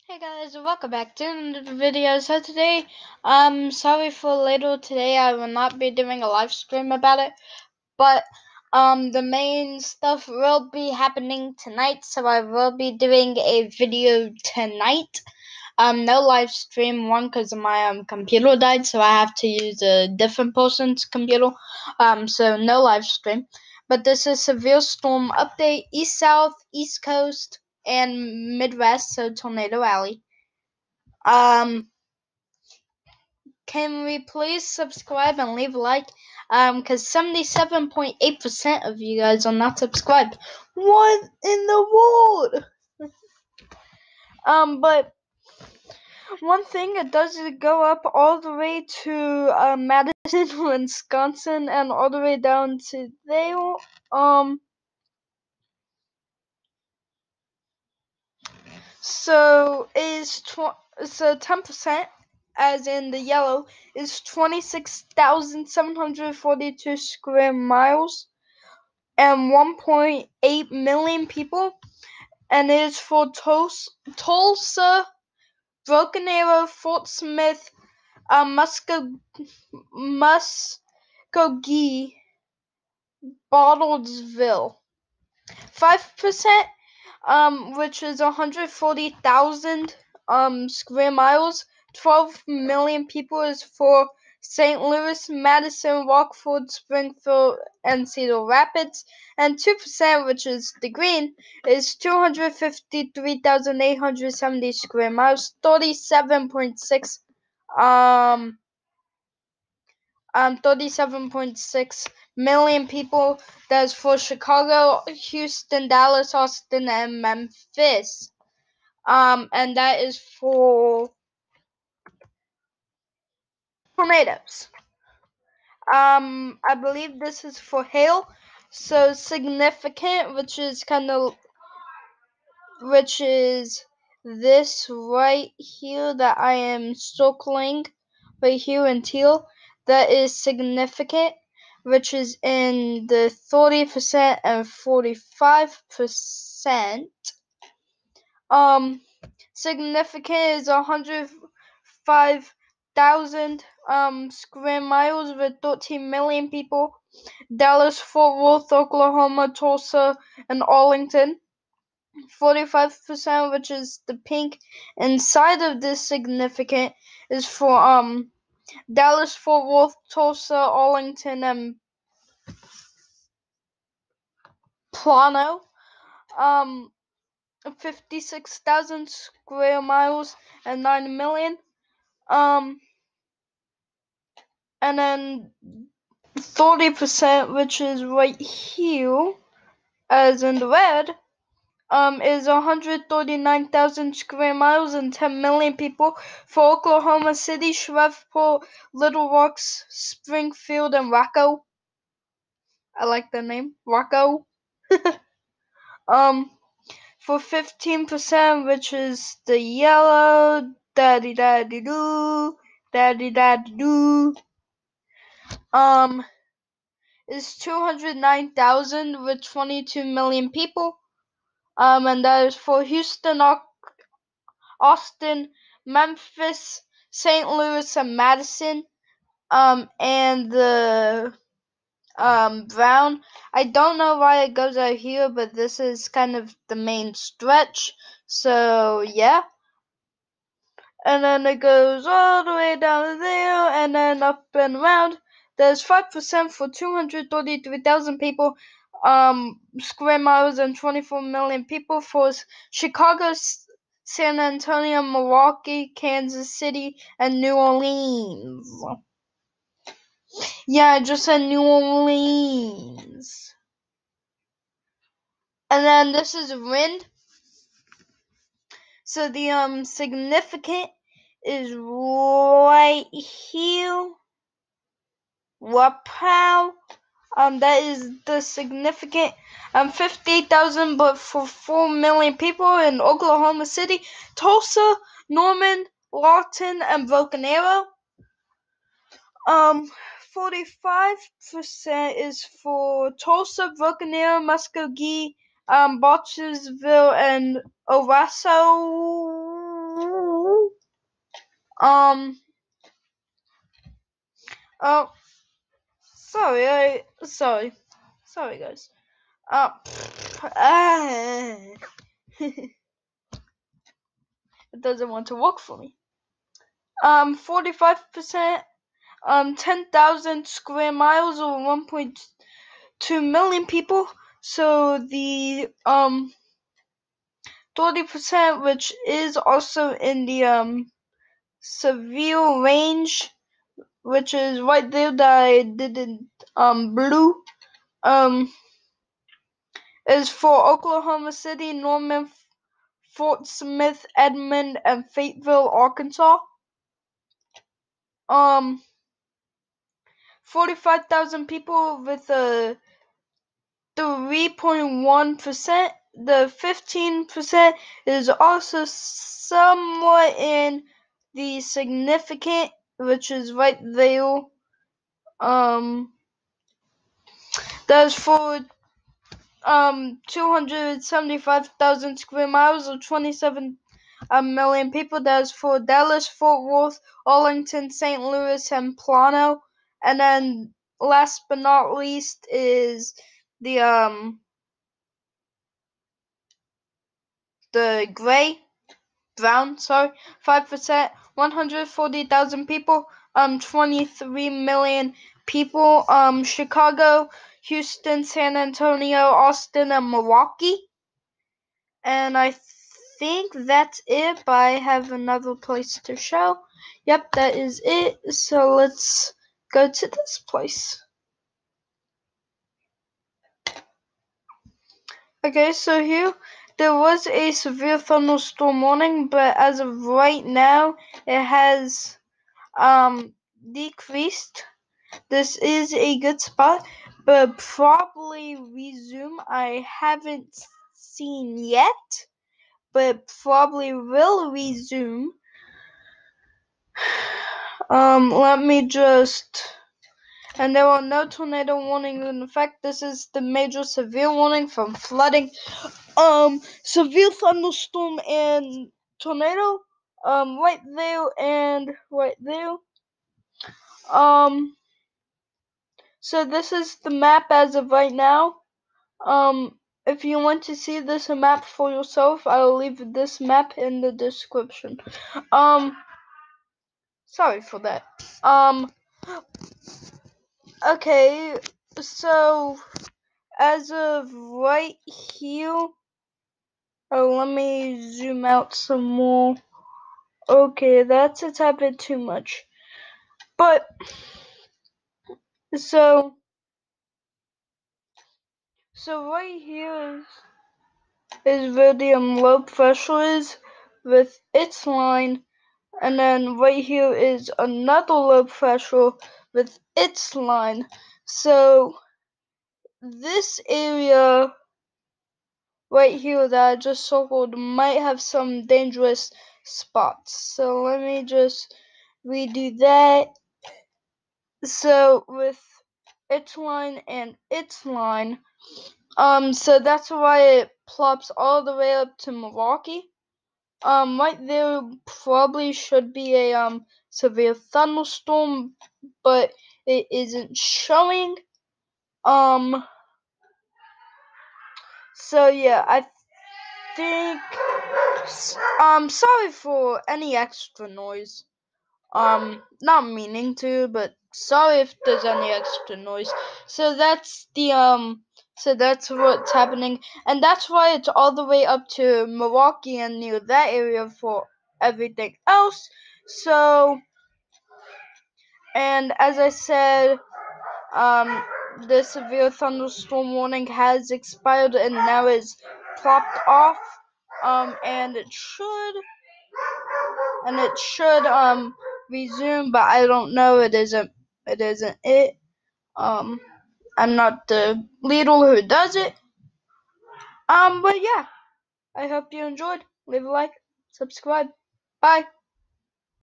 Hey guys, welcome back to another video. So today, sorry for later today. I will not be doing a live stream about it, but the main stuff will be happening tonight. So I will be doing a video tonight. No live stream, one because my computer died, so I have to use a different person's computer. So no live stream. But this is severe storm update: east, south, east coast, and Midwest. So Tornado Alley. Can we please subscribe and leave a like? Because 77.8% of you guys are not subscribed. What in the world? But one thing, it does go up all the way to Madison, Wisconsin, and all the way down to there. So 10%, as in the yellow, is 26,742 square miles and 1.8 million people, and it is for Tulsa, Broken Arrow, Fort Smith, Muskogee, Bartlesville. 5%, which is 140,000 square miles, 12 million people, is for St. Louis, Madison, Rockford, Springfield, and Cedar Rapids, and 2%, which is the green, is 253,870 square miles, 37.6 million people. That's for Chicago, Houston, Dallas, Austin, and Memphis. And that is for tornadoes. I believe this is for hail. So significant, which is this right here that I am circling right here in teal. That is significant, which is in the 30% and 45%. Significant is 105,000 square miles with 13 million people. Dallas, Fort Worth, Oklahoma, Tulsa, and Arlington. 45%, which is the pink inside of this significant, is for Dallas, Fort Worth, Tulsa, Arlington, and Plano. 56,000 square miles and 9 million. And then 30%, which is right here, as in the red, is 139,000 square miles and 10 million people for Oklahoma City, Shreveport, Little Rock, Springfield, and Rocco. I like the name, Rocco. For 15%, which is the yellow, daddy daddy doo, is 209,000 with 22 million people. And that is for Houston, Austin, Memphis, St. Louis, and Madison. And the brown, I don't know why it goes out here, but this is kind of the main stretch. So yeah. And then it goes all the way down there, and then up and around. There's 5% for 233,000 people, square miles, and 24 million people for Chicago, San Antonio, Milwaukee, Kansas City, and New Orleans. Yeah, I just said New Orleans. And then this is wind. So the significant is right here. Wapow. That is the significant. 58,000, but for 4 million people in Oklahoma City, Tulsa, Norman, Lawton, and Broken Arrow. 45% is for Tulsa, Broken Arrow, Muskogee, Bartlesville, and Owasso. Oh, sorry, guys. It doesn't want to work for me. 45%, 10,000 square miles or 1.2 million people. So the 30%, which is also in the severe range, which is right there that I did in blue, is for Oklahoma City, Norman, Fort Smith, Edmond, and Fayetteville, Arkansas. 45,000 people with a 3.1%. The 15% is also somewhat in the significant, which is right there. That's for 275,000 square miles or 27 million people. That's for Dallas, Fort Worth, Arlington, St. Louis, and Plano. And then last but not least is the brown, 5%, 140,000 people, 23 million people, Chicago, Houston, San Antonio, Austin, and Milwaukee. And I think that's it, but I have another place to show. Yep, that is it. So let's go to this place. Okay, so here there was a severe thunderstorm warning, but as of right now, it has decreased. This is a good spot, but probably resume. I haven't seen yet, but probably will resume. Let me just. And there are no tornado warnings in effect. This is the major severe warning from flooding, severe thunderstorm and tornado, right there and right there. So this is the map as of right now. If you want to see this map for yourself, I'll leave this map in the description. Sorry for that. Okay, so as of right here, let me zoom out some more. Okay, that's a tad bit too much. But, so right here is where the low pressure is with its line, and then right here is another low pressure with its line. So this area right here that I just circled might have some dangerous spots. So let me just redo that. So with its line and its line, so that's why it plops all the way up to Milwaukee. Right there probably should be a severe thunderstorm, but it isn't showing. So yeah, I think sorry for any extra noise. Not meaning to, but sorry if there's any extra noise. So that's the so that's what's happening, and that's why it's all the way up to Milwaukee and near that area for everything else. So, and as I said, the severe thunderstorm warning has expired and now is plopped off. And it should resume, but I don't know. It isn't it. I'm not the leader who does it. But yeah, I hope you enjoyed. Leave a like, subscribe. Bye.